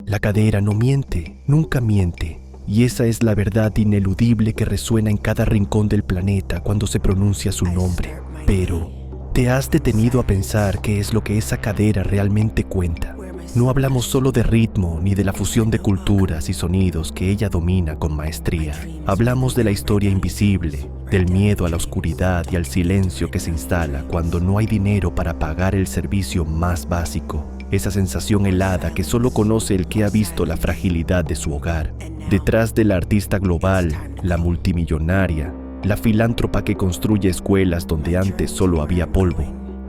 La cadera no miente, nunca miente, y esa es la verdad ineludible que resuena en cada rincón del planeta cuando se pronuncia su nombre. Pero, ¿te has detenido a pensar qué es lo que esa cadera realmente cuenta? No hablamos solo de ritmo ni de la fusión de culturas y sonidos que ella domina con maestría. Hablamos de la historia invisible, del miedo a la oscuridad y al silencio que se instala cuando no hay dinero para pagar el servicio más básico. Esa sensación helada que solo conoce el que ha visto la fragilidad de su hogar. Detrás de la artista global, la multimillonaria, la filántropa que construye escuelas donde antes solo había polvo,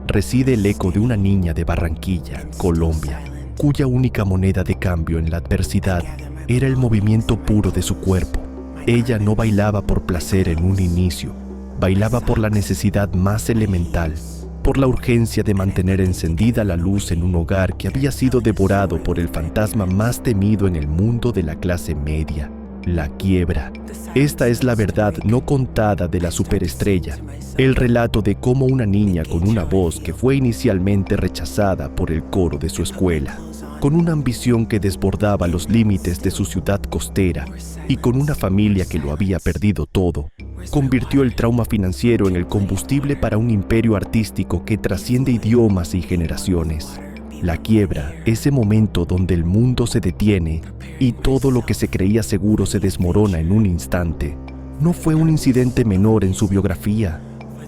reside el eco de una niña de Barranquilla, Colombia, cuya única moneda de cambio en la adversidad era el movimiento puro de su cuerpo. Ella no bailaba por placer en un inicio, bailaba por la necesidad más elemental, por la urgencia de mantener encendida la luz en un hogar que había sido devorado por el fantasma más temido en el mundo de la clase media, la quiebra. Esta es la verdad no contada de la superestrella, el relato de cómo una niña con una voz que fue inicialmente rechazada por el coro de su escuela, con una ambición que desbordaba los límites de su ciudad costera y con una familia que lo había perdido todo, convirtió el trauma financiero en el combustible para un imperio artístico que trasciende idiomas y generaciones. La quiebra, ese momento donde el mundo se detiene y todo lo que se creía seguro se desmorona en un instante, no fue un incidente menor en su biografía.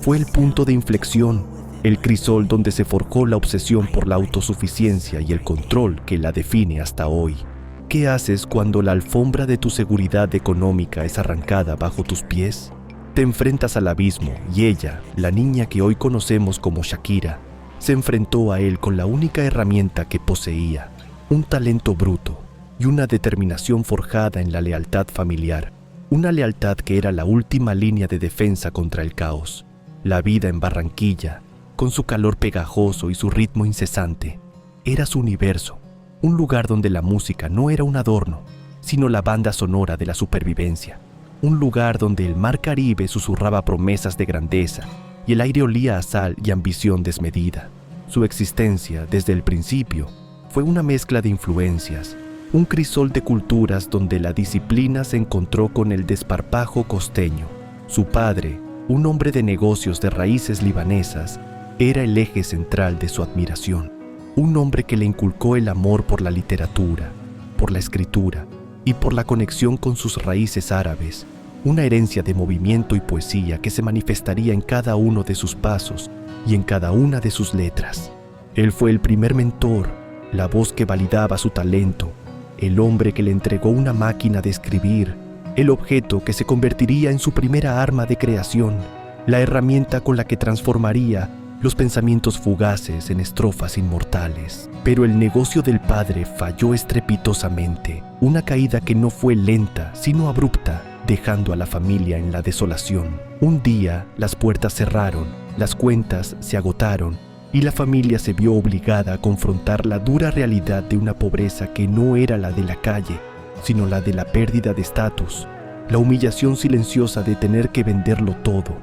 Fue el punto de inflexión, el crisol donde se forjó la obsesión por la autosuficiencia y el control que la define hasta hoy. ¿Qué haces cuando la alfombra de tu seguridad económica es arrancada bajo tus pies? Te enfrentas al abismo y ella, la niña que hoy conocemos como Shakira, se enfrentó a él con la única herramienta que poseía, un talento bruto y una determinación forjada en la lealtad familiar, una lealtad que era la última línea de defensa contra el caos. La vida en Barranquilla, con su calor pegajoso y su ritmo incesante, era su universo, un lugar donde la música no era un adorno, sino la banda sonora de la supervivencia, un lugar donde el mar Caribe susurraba promesas de grandeza y el aire olía a sal y ambición desmedida. Su existencia, desde el principio, fue una mezcla de influencias, un crisol de culturas donde la disciplina se encontró con el desparpajo costeño. Su padre, un hombre de negocios de raíces libanesas, era el eje central de su admiración. Un hombre que le inculcó el amor por la literatura, por la escritura y por la conexión con sus raíces árabes, una herencia de movimiento y poesía que se manifestaría en cada uno de sus pasos y en cada una de sus letras. Él fue el primer mentor, la voz que validaba su talento, el hombre que le entregó una máquina de escribir, el objeto que se convertiría en su primera arma de creación, la herramienta con la que transformaría los pensamientos fugaces en estrofas inmortales. Pero el negocio del padre falló estrepitosamente, una caída que no fue lenta, sino abrupta, dejando a la familia en la desolación. Un día, las puertas cerraron, las cuentas se agotaron, y la familia se vio obligada a confrontar la dura realidad de una pobreza que no era la de la calle, sino la de la pérdida de estatus, la humillación silenciosa de tener que venderlo todo,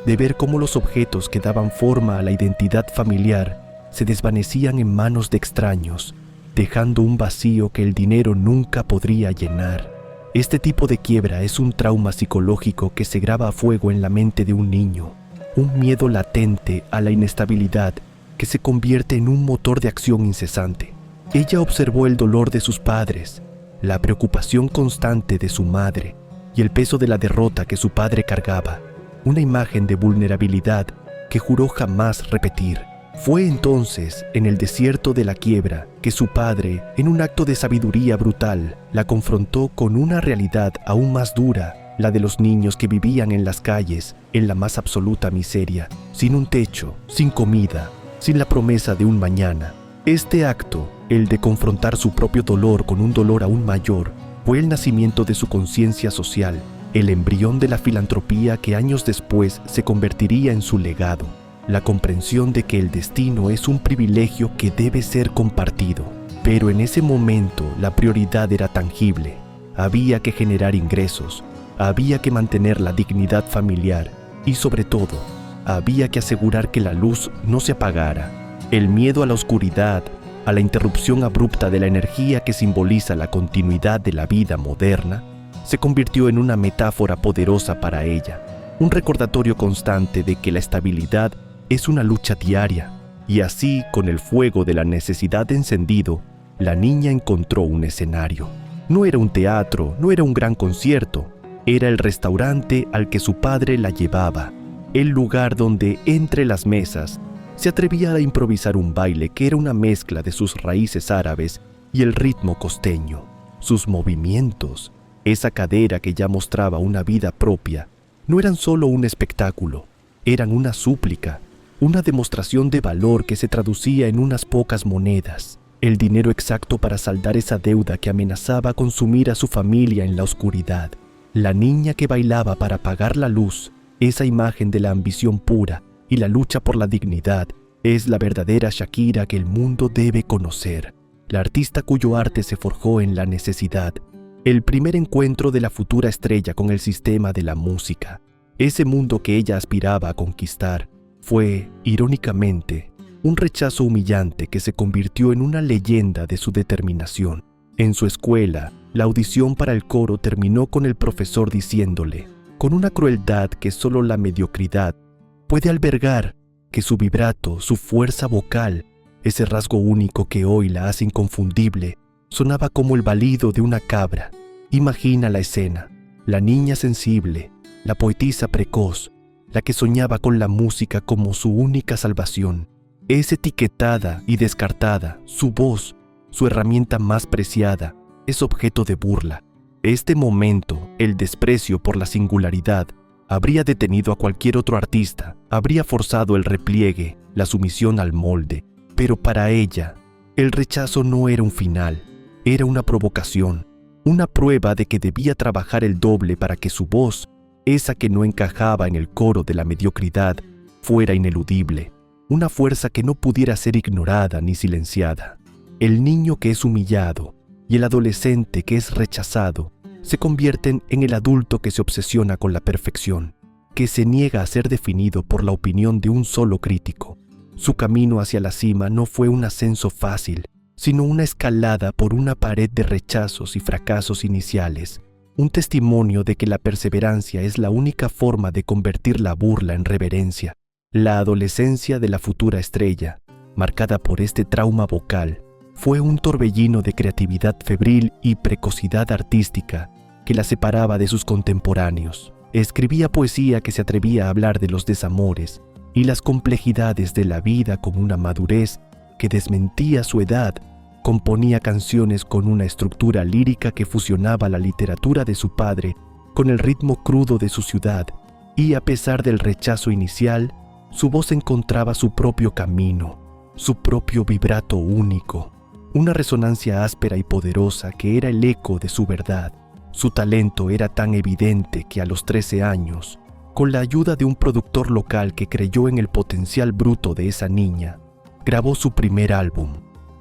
de ver cómo los objetos que daban forma a la identidad familiar se desvanecían en manos de extraños, dejando un vacío que el dinero nunca podría llenar. Este tipo de quiebra es un trauma psicológico que se graba a fuego en la mente de un niño, un miedo latente a la inestabilidad que se convierte en un motor de acción incesante. Ella observó el dolor de sus padres, la preocupación constante de su madre y el peso de la derrota que su padre cargaba, una imagen de vulnerabilidad que juró jamás repetir. Fue entonces, en el desierto de la quiebra, que su padre, en un acto de sabiduría brutal, la confrontó con una realidad aún más dura, la de los niños que vivían en las calles, en la más absoluta miseria, sin un techo, sin comida, sin la promesa de un mañana. Este acto, el de confrontar su propio dolor con un dolor aún mayor, fue el nacimiento de su conciencia social, el embrión de la filantropía que años después se convertiría en su legado, la comprensión de que el destino es un privilegio que debe ser compartido. Pero en ese momento la prioridad era tangible. Había que generar ingresos, había que mantener la dignidad familiar y, sobre todo, había que asegurar que la luz no se apagara. El miedo a la oscuridad, a la interrupción abrupta de la energía que simboliza la continuidad de la vida moderna, se convirtió en una metáfora poderosa para ella, un recordatorio constante de que la estabilidad es una lucha diaria, y así, con el fuego de la necesidad encendido, la niña encontró un escenario. No era un teatro, no era un gran concierto, era el restaurante al que su padre la llevaba, el lugar donde, entre las mesas, se atrevía a improvisar un baile que era una mezcla de sus raíces árabes y el ritmo costeño. Sus movimientos, esa cadera que ya mostraba una vida propia, no eran solo un espectáculo, eran una súplica, una demostración de valor que se traducía en unas pocas monedas, el dinero exacto para saldar esa deuda que amenazaba consumir a su familia en la oscuridad. La niña que bailaba para apagar la luz, esa imagen de la ambición pura y la lucha por la dignidad, es la verdadera Shakira que el mundo debe conocer, la artista cuyo arte se forjó en la necesidad, el primer encuentro de la futura estrella con el sistema de la música. Ese mundo que ella aspiraba a conquistar fue, irónicamente, un rechazo humillante que se convirtió en una leyenda de su determinación. En su escuela, la audición para el coro terminó con el profesor diciéndole, con una crueldad que solo la mediocridad puede albergar, que su vibrato, su fuerza vocal, ese rasgo único que hoy la hace inconfundible, sonaba como el balido de una cabra. Imagina la escena, la niña sensible, la poetisa precoz, la que soñaba con la música como su única salvación. Es etiquetada y descartada, su voz, su herramienta más preciada, es objeto de burla. Este momento, el desprecio por la singularidad, habría detenido a cualquier otro artista, habría forzado el repliegue, la sumisión al molde. Pero para ella, el rechazo no era un final, era una provocación, una prueba de que debía trabajar el doble para que su voz, esa que no encajaba en el coro de la mediocridad, fuera ineludible, una fuerza que no pudiera ser ignorada ni silenciada. El niño que es humillado y el adolescente que es rechazado se convierten en el adulto que se obsesiona con la perfección, que se niega a ser definido por la opinión de un solo crítico. Su camino hacia la cima no fue un ascenso fácil, sino una escalada por una pared de rechazos y fracasos iniciales, un testimonio de que la perseverancia es la única forma de convertir la burla en reverencia. La adolescencia de la futura estrella, marcada por este trauma vocal, fue un torbellino de creatividad febril y precocidad artística que la separaba de sus contemporáneos. Escribía poesía que se atrevía a hablar de los desamores y las complejidades de la vida con una madurez que desmentía su edad. Componía canciones con una estructura lírica que fusionaba la literatura de su padre con el ritmo crudo de su ciudad, y a pesar del rechazo inicial, su voz encontraba su propio camino, su propio vibrato único, una resonancia áspera y poderosa que era el eco de su verdad. Su talento era tan evidente que a los 13 años, con la ayuda de un productor local que creyó en el potencial bruto de esa niña, grabó su primer álbum,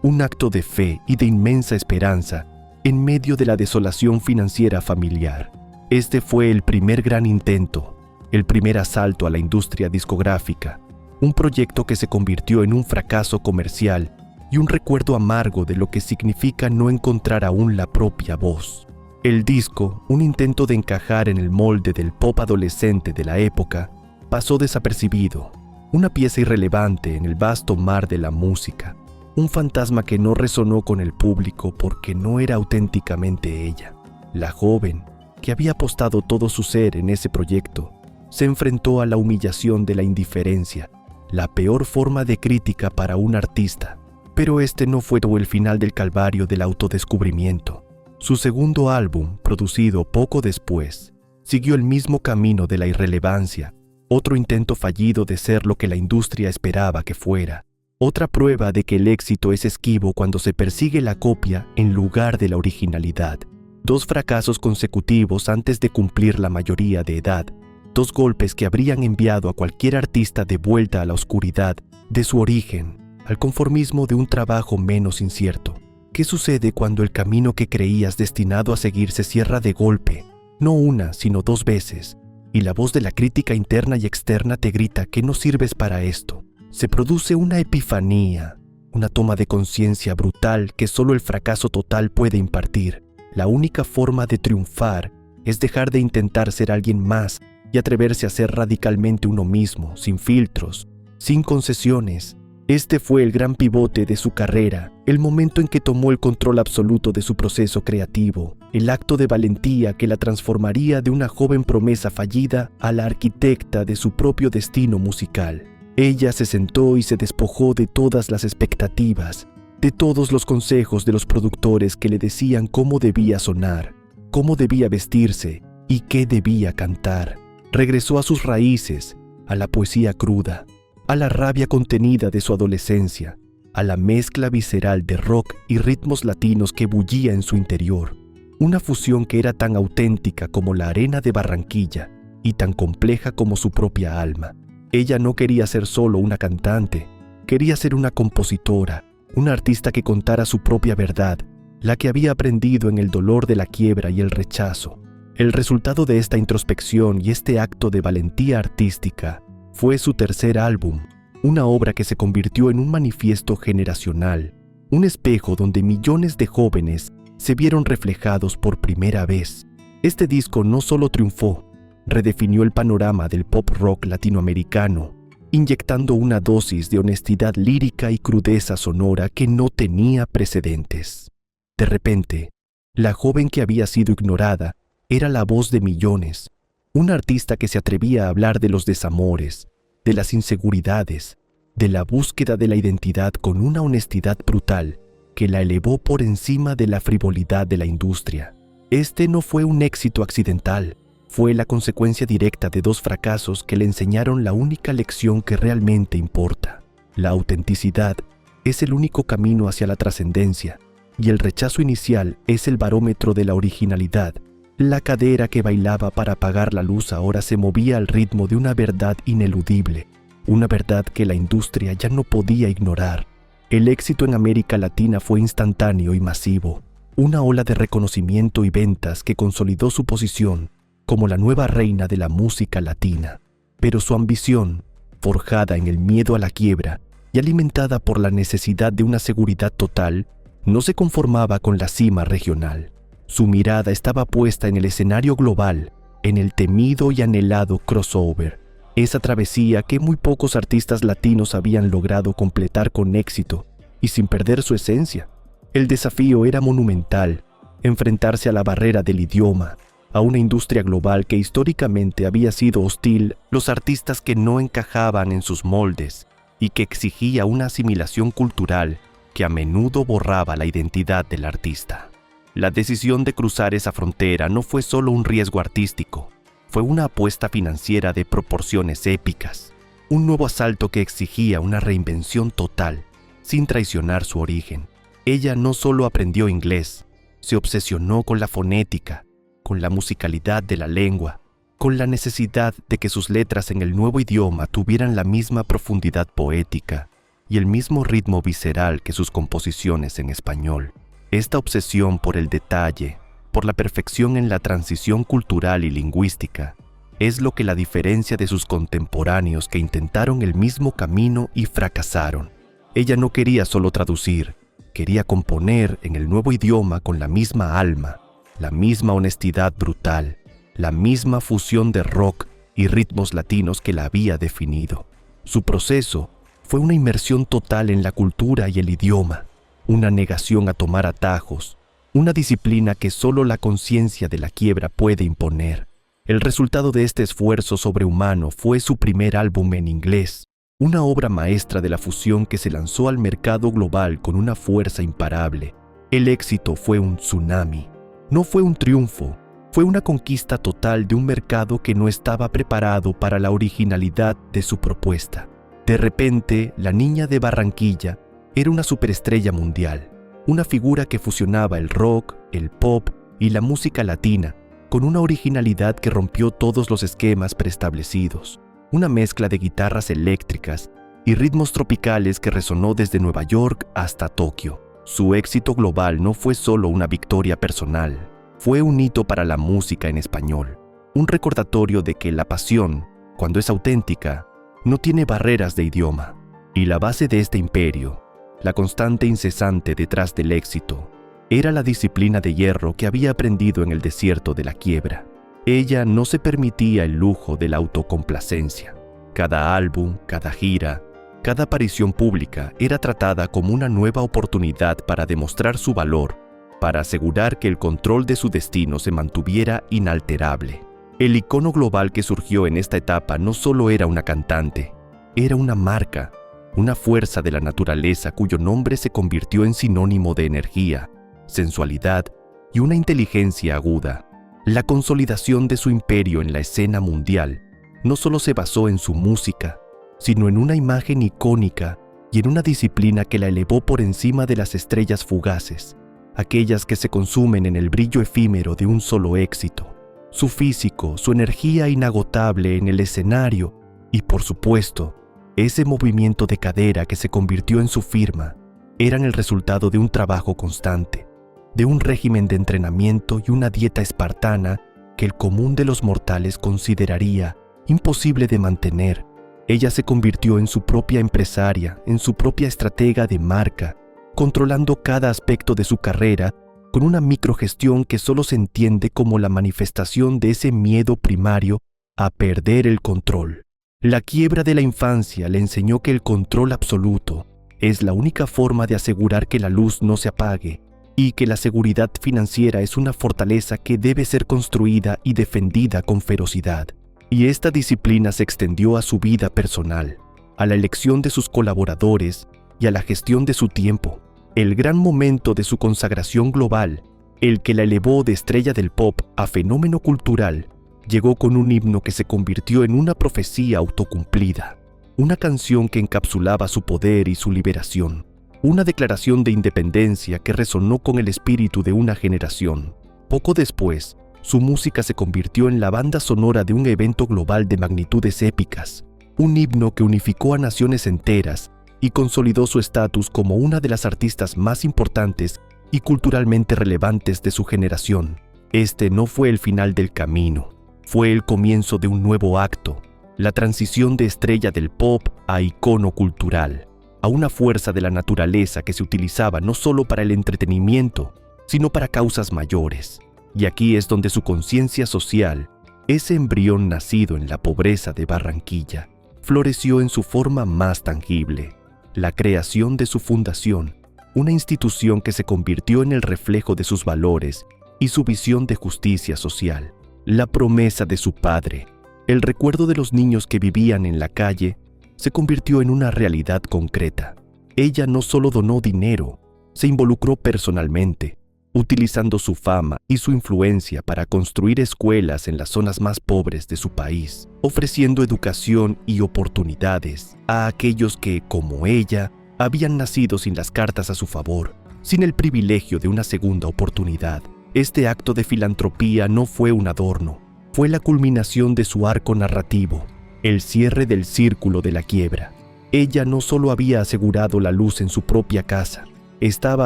un acto de fe y de inmensa esperanza en medio de la desolación financiera familiar. Este fue el primer gran intento, el primer asalto a la industria discográfica, un proyecto que se convirtió en un fracaso comercial y un recuerdo amargo de lo que significa no encontrar aún la propia voz. El disco, un intento de encajar en el molde del pop adolescente de la época, pasó desapercibido, una pieza irrelevante en el vasto mar de la música, un fantasma que no resonó con el público porque no era auténticamente ella. La joven, que había apostado todo su ser en ese proyecto, se enfrentó a la humillación de la indiferencia, la peor forma de crítica para un artista. Pero este no fue el final del calvario del autodescubrimiento. Su segundo álbum, producido poco después, siguió el mismo camino de la irrelevancia, otro intento fallido de ser lo que la industria esperaba que fuera, otra prueba de que el éxito es esquivo cuando se persigue la copia en lugar de la originalidad. 2 fracasos consecutivos antes de cumplir la mayoría de edad, 2 golpes que habrían enviado a cualquier artista de vuelta a la oscuridad de su origen, al conformismo de un trabajo menos incierto. ¿Qué sucede cuando el camino que creías destinado a seguir se cierra de golpe, no una, sino 2 veces, y la voz de la crítica interna y externa te grita que no sirves para esto? Se produce una epifanía, una toma de conciencia brutal que solo el fracaso total puede impartir. La única forma de triunfar es dejar de intentar ser alguien más y atreverse a ser radicalmente uno mismo, sin filtros, sin concesiones. Este fue el gran pivote de su carrera, el momento en que tomó el control absoluto de su proceso creativo, el acto de valentía que la transformaría de una joven promesa fallida a la arquitecta de su propio destino musical. Ella se sentó y se despojó de todas las expectativas, de todos los consejos de los productores que le decían cómo debía sonar, cómo debía vestirse y qué debía cantar. Regresó a sus raíces, a la poesía cruda, a la rabia contenida de su adolescencia, a la mezcla visceral de rock y ritmos latinos que bullía en su interior. Una fusión que era tan auténtica como la arena de Barranquilla y tan compleja como su propia alma. Ella no quería ser solo una cantante, quería ser una compositora, una artista que contara su propia verdad, la que había aprendido en el dolor de la quiebra y el rechazo. El resultado de esta introspección y este acto de valentía artística fue su tercer álbum, una obra que se convirtió en un manifiesto generacional, un espejo donde millones de jóvenes se vieron reflejados por primera vez. Este disco no solo triunfó, redefinió el panorama del pop rock latinoamericano, inyectando una dosis de honestidad lírica y crudeza sonora que no tenía precedentes. De repente, la joven que había sido ignorada era la voz de millones, una artista que se atrevía a hablar de los desamores, de las inseguridades, de la búsqueda de la identidad con una honestidad brutal que la elevó por encima de la frivolidad de la industria. Este no fue un éxito accidental, fue la consecuencia directa de dos fracasos que le enseñaron la única lección que realmente importa. La autenticidad es el único camino hacia la trascendencia, y el rechazo inicial es el barómetro de la originalidad. La cadera que bailaba para apagar la luz ahora se movía al ritmo de una verdad ineludible, una verdad que la industria ya no podía ignorar. El éxito en América Latina fue instantáneo y masivo, una ola de reconocimiento y ventas que consolidó su posición como la nueva reina de la música latina. Pero su ambición, forjada en el miedo a la quiebra y alimentada por la necesidad de una seguridad total, no se conformaba con la cima regional. Su mirada estaba puesta en el escenario global, en el temido y anhelado crossover, esa travesía que muy pocos artistas latinos habían logrado completar con éxito y sin perder su esencia. El desafío era monumental, enfrentarse a la barrera del idioma, a una industria global que históricamente había sido hostil, los artistas que no encajaban en sus moldes y que exigía una asimilación cultural que a menudo borraba la identidad del artista. La decisión de cruzar esa frontera no fue solo un riesgo artístico, fue una apuesta financiera de proporciones épicas, un nuevo asalto que exigía una reinvención total, sin traicionar su origen. Ella no solo aprendió inglés, se obsesionó con la fonética, con la musicalidad de la lengua, con la necesidad de que sus letras en el nuevo idioma tuvieran la misma profundidad poética y el mismo ritmo visceral que sus composiciones en español. Esta obsesión por el detalle, por la perfección en la transición cultural y lingüística, es lo que la diferencia de sus contemporáneos que intentaron el mismo camino y fracasaron. Ella no quería solo traducir, quería componer en el nuevo idioma con la misma alma, la misma honestidad brutal, la misma fusión de rock y ritmos latinos que la había definido. Su proceso fue una inmersión total en la cultura y el idioma, una negación a tomar atajos, una disciplina que solo la conciencia de la quiebra puede imponer. El resultado de este esfuerzo sobrehumano fue su primer álbum en inglés, una obra maestra de la fusión que se lanzó al mercado global con una fuerza imparable. El éxito fue un tsunami. No fue un triunfo, fue una conquista total de un mercado que no estaba preparado para la originalidad de su propuesta. De repente, la niña de Barranquilla era una superestrella mundial, una figura que fusionaba el rock, el pop y la música latina con una originalidad que rompió todos los esquemas preestablecidos, una mezcla de guitarras eléctricas y ritmos tropicales que resonó desde Nueva York hasta Tokio. Su éxito global no fue solo una victoria personal, fue un hito para la música en español, un recordatorio de que la pasión, cuando es auténtica, no tiene barreras de idioma. Y la base de este imperio la constante incesante detrás del éxito. Era la disciplina de hierro que había aprendido en el desierto de la quiebra. Ella no se permitía el lujo de la autocomplacencia. Cada álbum, cada gira, cada aparición pública era tratada como una nueva oportunidad para demostrar su valor, para asegurar que el control de su destino se mantuviera inalterable. El icono global que surgió en esta etapa no solo era una cantante, era una marca, una fuerza de la naturaleza cuyo nombre se convirtió en sinónimo de energía, sensualidad y una inteligencia aguda. La consolidación de su imperio en la escena mundial no solo se basó en su música, sino en una imagen icónica y en una disciplina que la elevó por encima de las estrellas fugaces, aquellas que se consumen en el brillo efímero de un solo éxito. Su físico, su energía inagotable en el escenario y, por supuesto, ese movimiento de cadera que se convirtió en su firma, eran el resultado de un trabajo constante, de un régimen de entrenamiento y una dieta espartana que el común de los mortales consideraría imposible de mantener. Ella se convirtió en su propia empresaria, en su propia estratega de marca, controlando cada aspecto de su carrera con una microgestión que solo se entiende como la manifestación de ese miedo primario a perder el control. La quiebra de la infancia le enseñó que el control absoluto es la única forma de asegurar que la luz no se apague y que la seguridad financiera es una fortaleza que debe ser construida y defendida con ferocidad. Y esta disciplina se extendió a su vida personal, a la elección de sus colaboradores y a la gestión de su tiempo. El gran momento de su consagración global, el que la elevó de estrella del pop a fenómeno cultural, llegó con un himno que se convirtió en una profecía autocumplida, una canción que encapsulaba su poder y su liberación, una declaración de independencia que resonó con el espíritu de una generación. Poco después, su música se convirtió en la banda sonora de un evento global de magnitudes épicas, un himno que unificó a naciones enteras y consolidó su estatus como una de las artistas más importantes y culturalmente relevantes de su generación. Este no fue el final del camino, fue el comienzo de un nuevo acto, la transición de estrella del pop a icono cultural, a una fuerza de la naturaleza que se utilizaba no solo para el entretenimiento, sino para causas mayores. Y aquí es donde su conciencia social, ese embrión nacido en la pobreza de Barranquilla, floreció en su forma más tangible, la creación de su fundación, una institución que se convirtió en el reflejo de sus valores y su visión de justicia social. La promesa de su padre, el recuerdo de los niños que vivían en la calle, se convirtió en una realidad concreta. Ella no solo donó dinero, se involucró personalmente, utilizando su fama y su influencia para construir escuelas en las zonas más pobres de su país, ofreciendo educación y oportunidades a aquellos que, como ella, habían nacido sin las cartas a su favor, sin el privilegio de una segunda oportunidad. Este acto de filantropía no fue un adorno, fue la culminación de su arco narrativo, el cierre del círculo de la quiebra. Ella no solo había asegurado la luz en su propia casa, estaba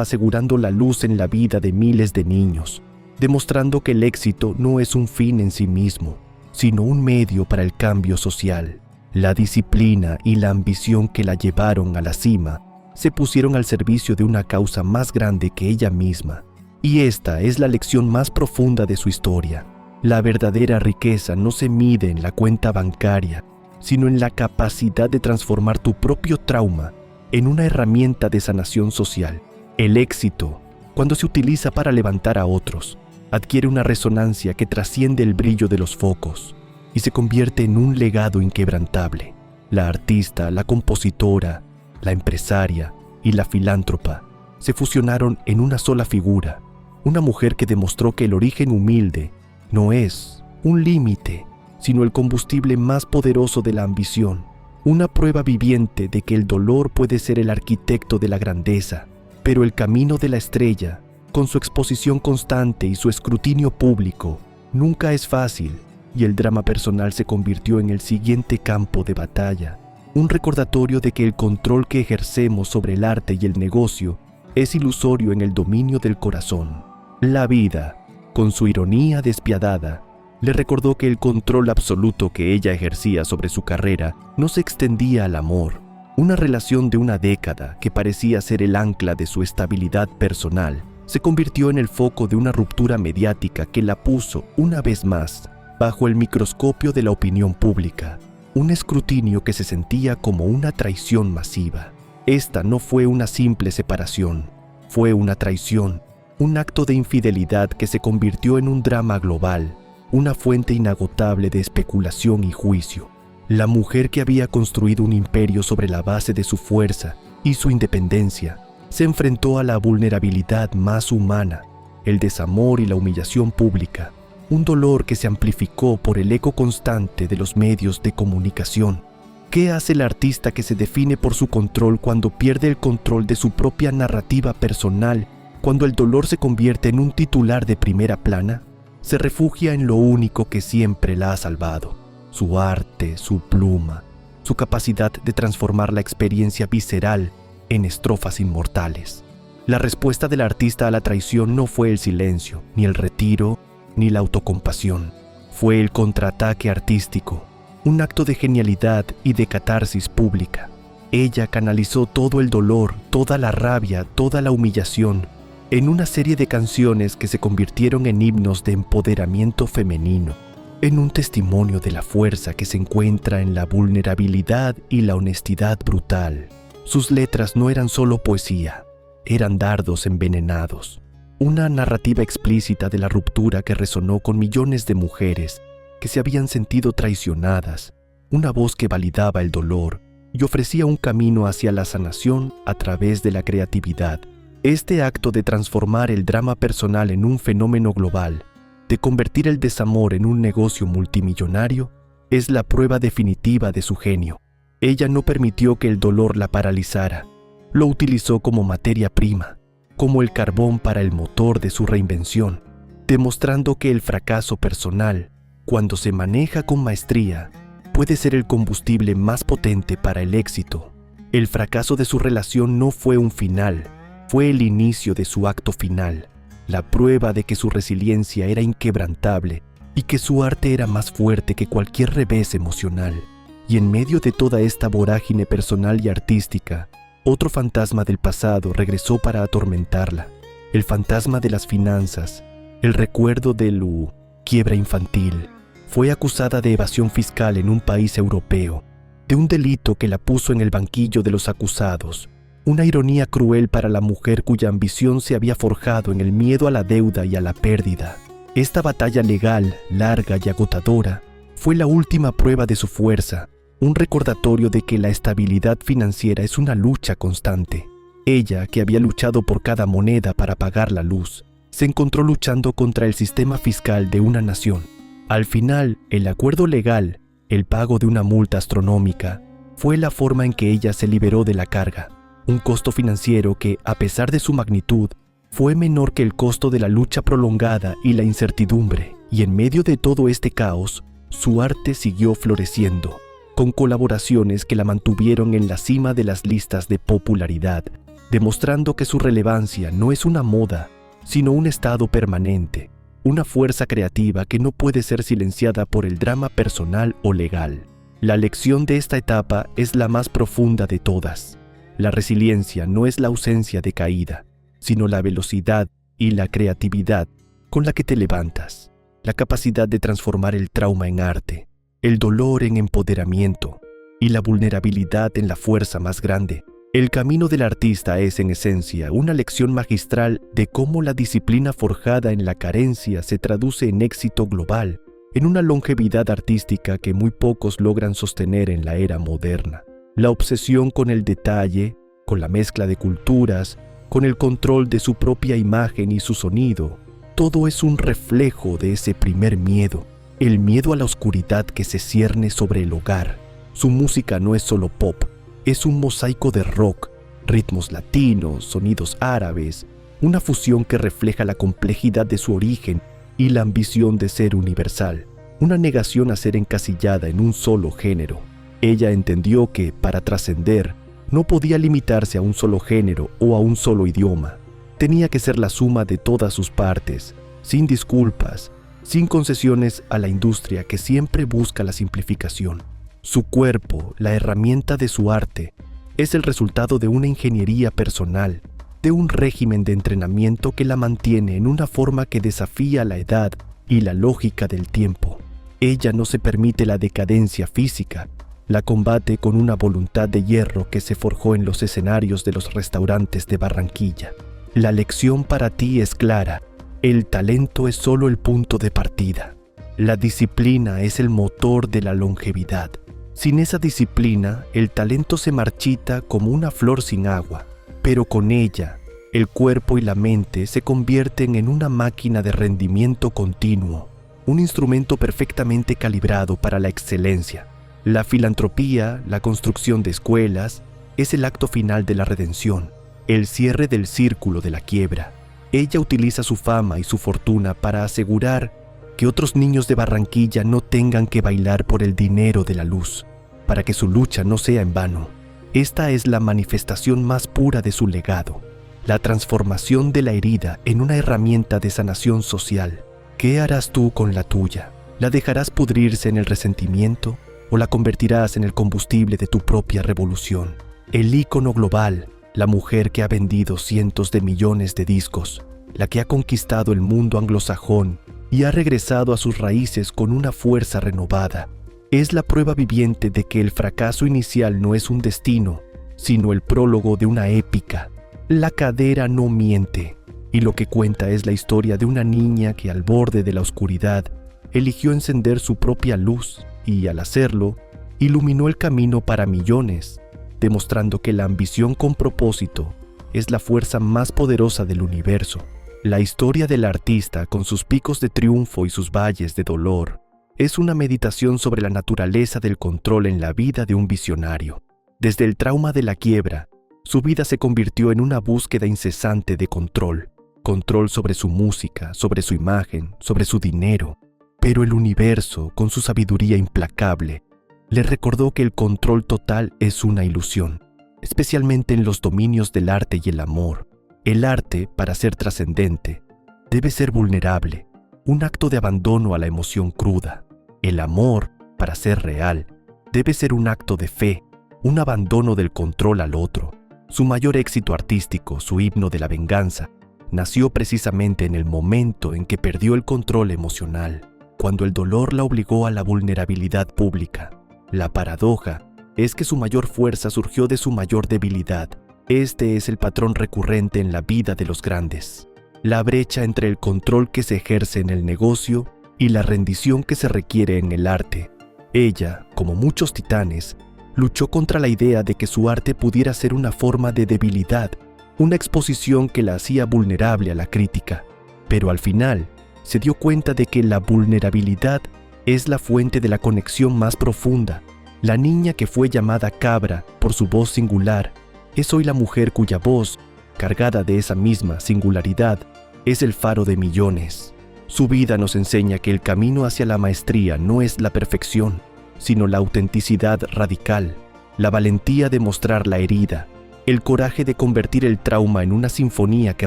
asegurando la luz en la vida de miles de niños, demostrando que el éxito no es un fin en sí mismo, sino un medio para el cambio social. La disciplina y la ambición que la llevaron a la cima se pusieron al servicio de una causa más grande que ella misma. Y esta es la lección más profunda de su historia. La verdadera riqueza no se mide en la cuenta bancaria, sino en la capacidad de transformar tu propio trauma en una herramienta de sanación social. El éxito, cuando se utiliza para levantar a otros, adquiere una resonancia que trasciende el brillo de los focos y se convierte en un legado inquebrantable. La artista, la compositora, la empresaria y la filántropa se fusionaron en una sola figura, una mujer que demostró que el origen humilde no es un límite, sino el combustible más poderoso de la ambición, una prueba viviente de que el dolor puede ser el arquitecto de la grandeza, pero el camino de la estrella, con su exposición constante y su escrutinio público, nunca es fácil, y el drama personal se convirtió en el siguiente campo de batalla, un recordatorio de que el control que ejercemos sobre el arte y el negocio es ilusorio en el dominio del corazón. La vida, con su ironía despiadada, le recordó que el control absoluto que ella ejercía sobre su carrera no se extendía al amor, Una relación de una década que parecía ser el ancla de su estabilidad personal se convirtió en el foco de una ruptura mediática que la puso, una vez más, bajo el microscopio de la opinión pública, un escrutinio que se sentía como una traición masiva. Esta no fue una simple separación, fue una traición, un acto de infidelidad que se convirtió en un drama global, una fuente inagotable de especulación y juicio. La mujer que había construido un imperio sobre la base de su fuerza y su independencia, se enfrentó a la vulnerabilidad más humana, el desamor y la humillación pública, un dolor que se amplificó por el eco constante de los medios de comunicación. ¿Qué hace el artista que se define por su control cuando pierde el control de su propia narrativa personal, cuando el dolor se convierte en un titular de primera plana? Se refugia en lo único que siempre la ha salvado: su arte, su pluma, su capacidad de transformar la experiencia visceral en estrofas inmortales. La respuesta del artista a la traición no fue el silencio, ni el retiro, ni la autocompasión. Fue el contraataque artístico, un acto de genialidad y de catarsis pública. Ella canalizó todo el dolor, toda la rabia, toda la humillación, en una serie de canciones que se convirtieron en himnos de empoderamiento femenino, en un testimonio de la fuerza que se encuentra en la vulnerabilidad y la honestidad brutal. Sus letras no eran solo poesía, eran dardos envenenados, una narrativa explícita de la ruptura que resonó con millones de mujeres que se habían sentido traicionadas, una voz que validaba el dolor y ofrecía un camino hacia la sanación a través de la creatividad. Este acto de transformar el drama personal en un fenómeno global, de convertir el desamor en un negocio multimillonario, es la prueba definitiva de su genio. Ella no permitió que el dolor la paralizara, lo utilizó como materia prima, como el carbón para el motor de su reinvención, demostrando que el fracaso personal, cuando se maneja con maestría, puede ser el combustible más potente para el éxito. El fracaso de su relación no fue un final, fue el inicio de su acto final, la prueba de que su resiliencia era inquebrantable y que su arte era más fuerte que cualquier revés emocional. Y en medio de toda esta vorágine personal y artística, otro fantasma del pasado regresó para atormentarla, el fantasma de las finanzas, el recuerdo de la quiebra infantil. Fue acusada de evasión fiscal en un país europeo, de un delito que la puso en el banquillo de los acusados, una ironía cruel para la mujer cuya ambición se había forjado en el miedo a la deuda y a la pérdida. Esta batalla legal, larga y agotadora, fue la última prueba de su fuerza, un recordatorio de que la estabilidad financiera es una lucha constante. Ella, que había luchado por cada moneda para pagar la luz, se encontró luchando contra el sistema fiscal de una nación. Al final, el acuerdo legal, el pago de una multa astronómica, fue la forma en que ella se liberó de la carga, un costo financiero que, a pesar de su magnitud, fue menor que el costo de la lucha prolongada y la incertidumbre, y en medio de todo este caos, su arte siguió floreciendo, con colaboraciones que la mantuvieron en la cima de las listas de popularidad, demostrando que su relevancia no es una moda, sino un estado permanente, una fuerza creativa que no puede ser silenciada por el drama personal o legal. La lección de esta etapa es la más profunda de todas. La resiliencia no es la ausencia de caída, sino la velocidad y la creatividad con la que te levantas, la capacidad de transformar el trauma en arte, el dolor en empoderamiento y la vulnerabilidad en la fuerza más grande. El camino del artista es, en esencia, una lección magistral de cómo la disciplina forjada en la carencia se traduce en éxito global, en una longevidad artística que muy pocos logran sostener en la era moderna. La obsesión con el detalle, con la mezcla de culturas, con el control de su propia imagen y su sonido, todo es un reflejo de ese primer miedo, el miedo a la oscuridad que se cierne sobre el hogar. Su música no es solo pop, es un mosaico de rock, ritmos latinos, sonidos árabes, una fusión que refleja la complejidad de su origen y la ambición de ser universal, una negación a ser encasillada en un solo género. Ella entendió que, para trascender, no podía limitarse a un solo género o a un solo idioma. Tenía que ser la suma de todas sus partes, sin disculpas, sin concesiones a la industria que siempre busca la simplificación. Su cuerpo, la herramienta de su arte, Es el resultado de una ingeniería personal, de un régimen de entrenamiento que la mantiene en una forma que desafía la edad y la lógica del tiempo. Ella no se permite la decadencia física, la combate con una voluntad de hierro que se forjó en los escenarios de los restaurantes de Barranquilla. La lección para ti es clara: el talento es solo el punto de partida. La disciplina es el motor de la longevidad. Sin esa disciplina, el talento se marchita como una flor sin agua, pero con ella, el cuerpo y la mente se convierten en una máquina de rendimiento continuo, un instrumento perfectamente calibrado para la excelencia. La filantropía, la construcción de escuelas, es el acto final de la redención, el cierre del círculo de la quiebra. Ella utiliza su fama y su fortuna para asegurar que otros niños de Barranquilla no tengan que bailar por el dinero de la luz, para que su lucha no sea en vano. Esta es la manifestación más pura de su legado, la transformación de la herida en una herramienta de sanación social. ¿Qué harás tú con la tuya? ¿La dejarás pudrirse en el resentimiento o la convertirás en el combustible de tu propia revolución? El ícono global, la mujer que ha vendido cientos de millones de discos, la que ha conquistado el mundo anglosajón y ha regresado a sus raíces con una fuerza renovada, es la prueba viviente de que el fracaso inicial no es un destino, sino el prólogo de una épica. La cadera no miente, y lo que cuenta es la historia de una niña que al borde de la oscuridad eligió encender su propia luz y, al hacerlo, iluminó el camino para millones, demostrando que la ambición con propósito es la fuerza más poderosa del universo. La historia del artista, con sus picos de triunfo y sus valles de dolor, es una meditación sobre la naturaleza del control en la vida de un visionario. Desde el trauma de la quiebra, su vida se convirtió en una búsqueda incesante de control. Control sobre su música, sobre su imagen, sobre su dinero. Pero el universo, con su sabiduría implacable, le recordó que el control total es una ilusión, especialmente en los dominios del arte y el amor. El arte, para ser trascendente, debe ser vulnerable, un acto de abandono a la emoción cruda. El amor, para ser real, debe ser un acto de fe, un abandono del control al otro. Su mayor éxito artístico, su himno de la venganza, nació precisamente en el momento en que perdió el control emocional, cuando el dolor la obligó a la vulnerabilidad pública. La paradoja es que su mayor fuerza surgió de su mayor debilidad. Este es el patrón recurrente en la vida de los grandes. La brecha entre el control que se ejerce en el negocio y la rendición que se requiere en el arte. Ella, como muchos titanes, luchó contra la idea de que su arte pudiera ser una forma de debilidad, una exposición que la hacía vulnerable a la crítica. Pero al final, se dio cuenta de que la vulnerabilidad es la fuente de la conexión más profunda. La niña que fue llamada Cabra por su voz singular es hoy la mujer cuya voz, cargada de esa misma singularidad, es el faro de millones. Su vida nos enseña que el camino hacia la maestría no es la perfección, sino la autenticidad radical, la valentía de mostrar la herida, el coraje de convertir el trauma en una sinfonía que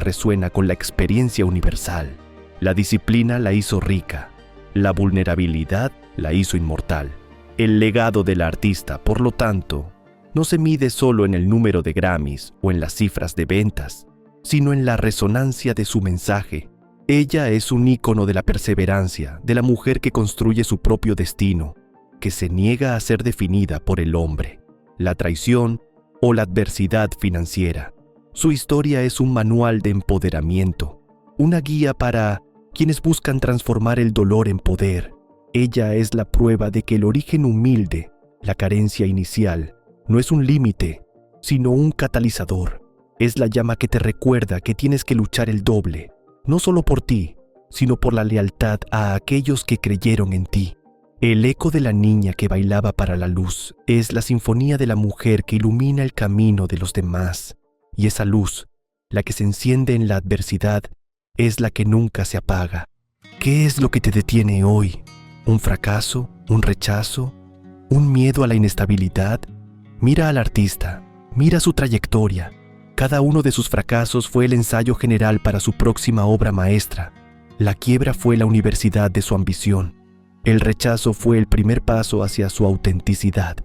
resuena con la experiencia universal. La disciplina la hizo rica, la vulnerabilidad la hizo inmortal. El legado del artista, por lo tanto, no se mide solo en el número de Grammys o en las cifras de ventas, sino en la resonancia de su mensaje. Ella es un ícono de la perseverancia, de la mujer que construye su propio destino, que se niega a ser definida por el hombre, la traición o la adversidad financiera. Su historia es un manual de empoderamiento, una guía para quienes buscan transformar el dolor en poder. Ella es la prueba de que el origen humilde, la carencia inicial, no es un límite, sino un catalizador. Es la llama que te recuerda que tienes que luchar el doble, no solo por ti, sino por la lealtad a aquellos que creyeron en ti. El eco de la niña que bailaba para la luz es la sinfonía de la mujer que ilumina el camino de los demás. Y esa luz, la que se enciende en la adversidad, es la que nunca se apaga. ¿Qué es lo que te detiene hoy? ¿Un fracaso? ¿Un rechazo? ¿Un miedo a la inestabilidad? Mira al artista, mira su trayectoria. Cada uno de sus fracasos fue el ensayo general para su próxima obra maestra. La quiebra fue la universidad de su ambición. El rechazo fue el primer paso hacia su autenticidad.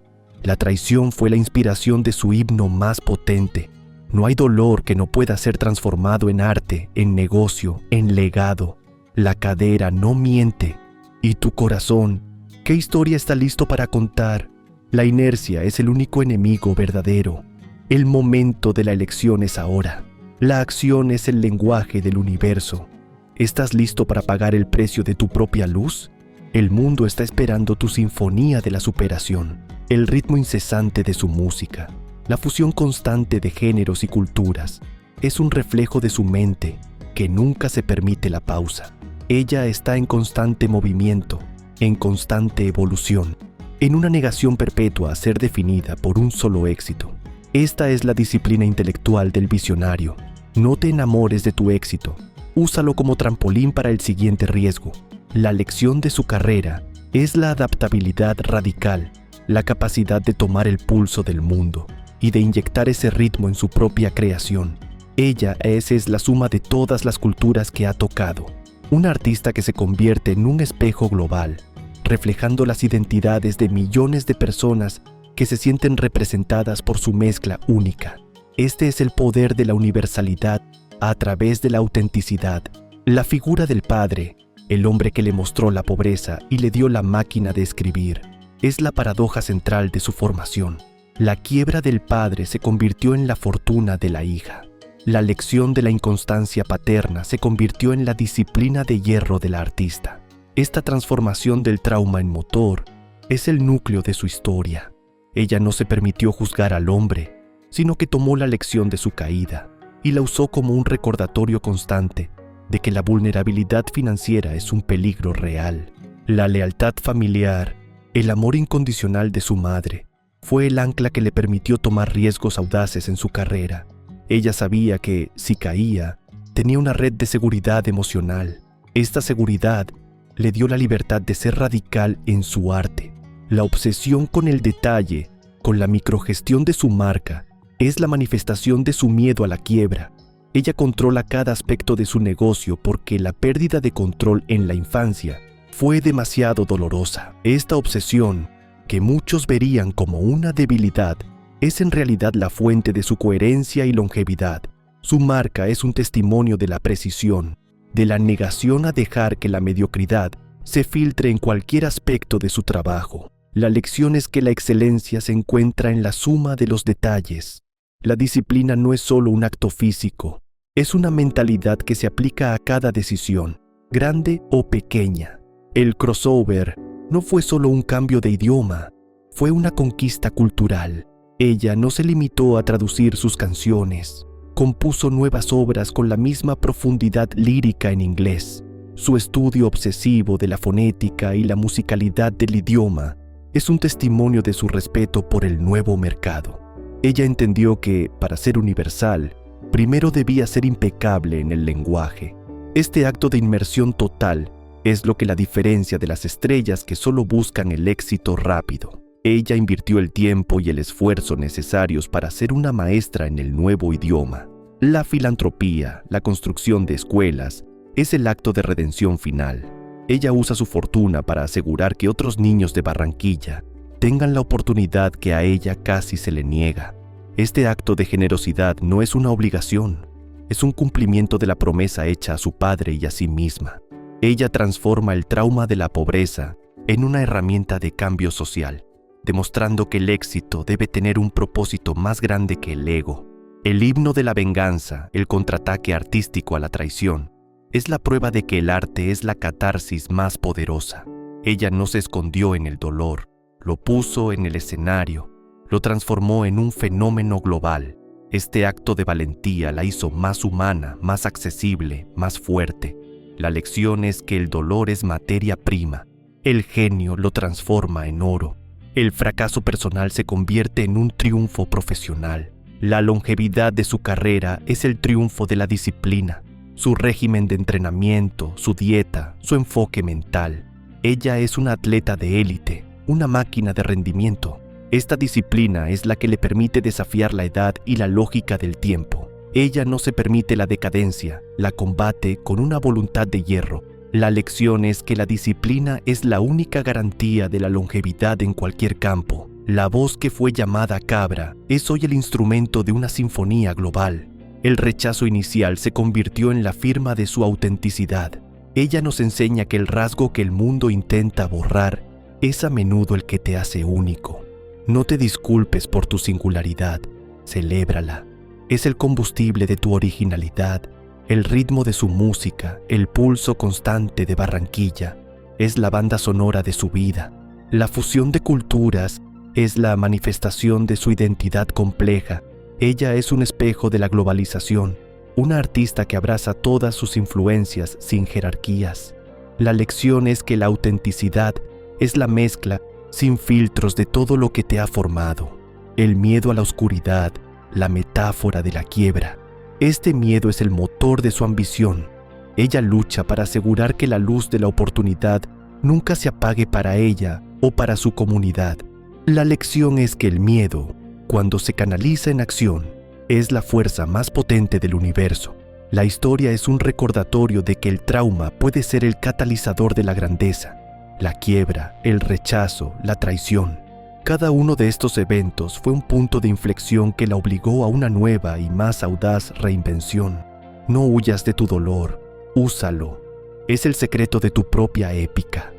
La traición fue la inspiración de su himno más potente. No hay dolor que no pueda ser transformado en arte, en negocio, en legado. La cadera no miente. ¿Y tu corazón? ¿Qué historia está listo para contar? La inercia es el único enemigo verdadero. El momento de la elección es ahora. La acción es el lenguaje del universo. ¿Estás listo para pagar el precio de tu propia luz? El mundo está esperando tu sinfonía de la superación, el ritmo incesante de su música, la fusión constante de géneros y culturas. Es un reflejo de su mente, que nunca se permite la pausa. Ella está en constante movimiento, en constante evolución, en una negación perpetua a ser definida por un solo éxito. Esta es la disciplina intelectual del visionario. No te enamores de tu éxito. Úsalo como trampolín para el siguiente riesgo. La lección de su carrera es la adaptabilidad radical, la capacidad de tomar el pulso del mundo y de inyectar ese ritmo en su propia creación. Ella es la suma de todas las culturas que ha tocado. Una artista que se convierte en un espejo global, reflejando las identidades de millones de personas que se sienten representadas por su mezcla única. Este es el poder de la universalidad a través de la autenticidad. La figura del padre, el hombre que le mostró la pobreza y le dio la máquina de escribir, es la paradoja central de su formación. La quiebra del padre se convirtió en la fortuna de la hija. La lección de la inconstancia paterna se convirtió en la disciplina de hierro de la artista. Esta transformación del trauma en motor es el núcleo de su historia. Ella no se permitió juzgar al hombre, sino que tomó la lección de su caída y la usó como un recordatorio constante de que la vulnerabilidad financiera es un peligro real. La lealtad familiar, el amor incondicional de su madre, fue el ancla que le permitió tomar riesgos audaces en su carrera. Ella sabía que, si caía, tenía una red de seguridad emocional. Esta seguridad le dio la libertad de ser radical en su arte. La obsesión con el detalle, con la microgestión de su marca, es la manifestación de su miedo a la quiebra. Ella controla cada aspecto de su negocio porque la pérdida de control en la infancia fue demasiado dolorosa. Esta obsesión, que muchos verían como una debilidad, es en realidad la fuente de su coherencia y longevidad. Su marca es un testimonio de la precisión, de la negación a dejar que la mediocridad se filtre en cualquier aspecto de su trabajo. La lección es que la excelencia se encuentra en la suma de los detalles. La disciplina no es solo un acto físico, es una mentalidad que se aplica a cada decisión, grande o pequeña. El crossover no fue solo un cambio de idioma, fue una conquista cultural. Ella no se limitó a traducir sus canciones, compuso nuevas obras con la misma profundidad lírica en inglés. Su estudio obsesivo de la fonética y la musicalidad del idioma es un testimonio de su respeto por el nuevo mercado. Ella entendió que, para ser universal, primero debía ser impecable en el lenguaje. Este acto de inmersión total es lo que la diferencia de las estrellas que solo buscan el éxito rápido. Ella invirtió el tiempo y el esfuerzo necesarios para ser una maestra en el nuevo idioma. La filantropía, la construcción de escuelas, es el acto de redención final. Ella usa su fortuna para asegurar que otros niños de Barranquilla tengan la oportunidad que a ella casi se le niega. Este acto de generosidad no es una obligación, es un cumplimiento de la promesa hecha a su padre y a sí misma. Ella transforma el trauma de la pobreza en una herramienta de cambio social, demostrando que el éxito debe tener un propósito más grande que el ego. El himno de la venganza, el contraataque artístico a la traición, es la prueba de que el arte es la catarsis más poderosa. Ella no se escondió en el dolor, lo puso en el escenario, lo transformó en un fenómeno global. Este acto de valentía la hizo más humana, más accesible, más fuerte. La lección es que el dolor es materia prima. El genio lo transforma en oro. El fracaso personal se convierte en un triunfo profesional. La longevidad de su carrera es el triunfo de la disciplina, su régimen de entrenamiento, su dieta, su enfoque mental. Ella es una atleta de élite, una máquina de rendimiento. Esta disciplina es la que le permite desafiar la edad y la lógica del tiempo. Ella no se permite la decadencia, la combate con una voluntad de hierro. La lección es que la disciplina es la única garantía de la longevidad en cualquier campo. La voz que fue llamada cabra es hoy el instrumento de una sinfonía global. El rechazo inicial se convirtió en la firma de su autenticidad. Ella nos enseña que el rasgo que el mundo intenta borrar es a menudo el que te hace único. No te disculpes por tu singularidad, celébrala. Es el combustible de tu originalidad, el ritmo de su música, el pulso constante de Barranquilla. Es la banda sonora de su vida. La fusión de culturas es la manifestación de su identidad compleja. Ella es un espejo de la globalización, una artista que abraza todas sus influencias sin jerarquías. La lección es que la autenticidad es la mezcla sin filtros de todo lo que te ha formado. El miedo a la oscuridad, la metáfora de la quiebra. Este miedo es el motor de su ambición. Ella lucha para asegurar que la luz de la oportunidad nunca se apague para ella o para su comunidad. La lección es que el miedo, cuando se canaliza en acción, es la fuerza más potente del universo. La historia es un recordatorio de que el trauma puede ser el catalizador de la grandeza, la quiebra, el rechazo, la traición. Cada uno de estos eventos fue un punto de inflexión que la obligó a una nueva y más audaz reinvención. No huyas de tu dolor, úsalo. Es el secreto de tu propia épica.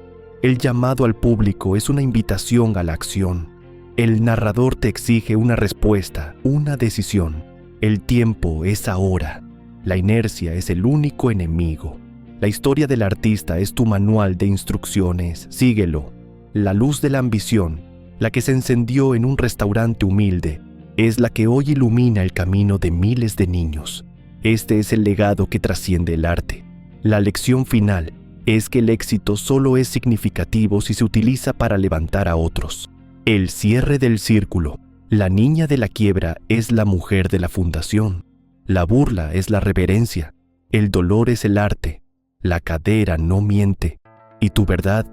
El llamado al público es una invitación a la acción. El narrador te exige una respuesta, una decisión. El tiempo es ahora. La inercia es el único enemigo. La historia del artista es tu manual de instrucciones. Síguelo. La luz de la ambición, la que se encendió en un restaurante humilde, es la que hoy ilumina el camino de miles de niños. Este es el legado que trasciende el arte. La lección final es que el éxito solo es significativo si se utiliza para levantar a otros. El cierre del círculo. La niña de la quiebra es la mujer de la fundación. La burla es la reverencia. El dolor es el arte. La cadera no miente. Y tu verdad,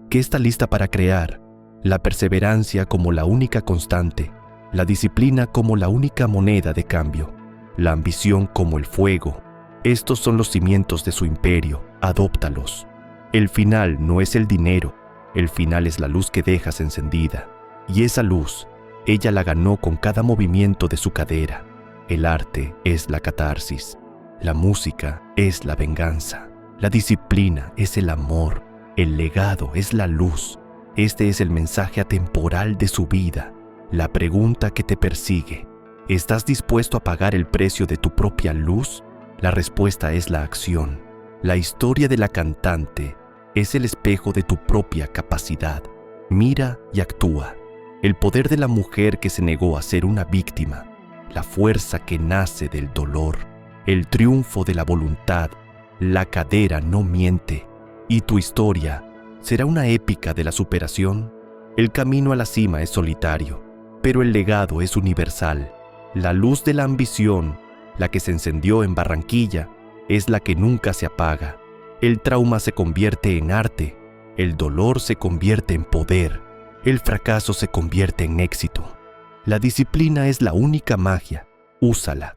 que está lista para crear. La perseverancia como la única constante. La disciplina como la única moneda de cambio. La ambición como el fuego. Estos son los cimientos de su imperio. Adóptalos. El final no es el dinero. El final es la luz que dejas encendida. Y esa luz, ella la ganó con cada movimiento de su cadera. El arte es la catarsis. La música es la venganza. La disciplina es el amor. El legado es la luz. Este es el mensaje atemporal de su vida. La pregunta que te persigue: ¿estás dispuesto a pagar el precio de tu propia luz? La respuesta es la acción. La historia de la cantante es el espejo de tu propia capacidad. Mira y actúa. El poder de la mujer que se negó a ser una víctima. La fuerza que nace del dolor. El triunfo de la voluntad. La cadera no miente. ¿Y tu historia será una épica de la superación? El camino a la cima es solitario, pero el legado es universal. La luz de la ambición, la que se encendió en Barranquilla, es la que nunca se apaga. El trauma se convierte en arte. El dolor se convierte en poder. El fracaso se convierte en éxito. La disciplina es la única magia. Úsala.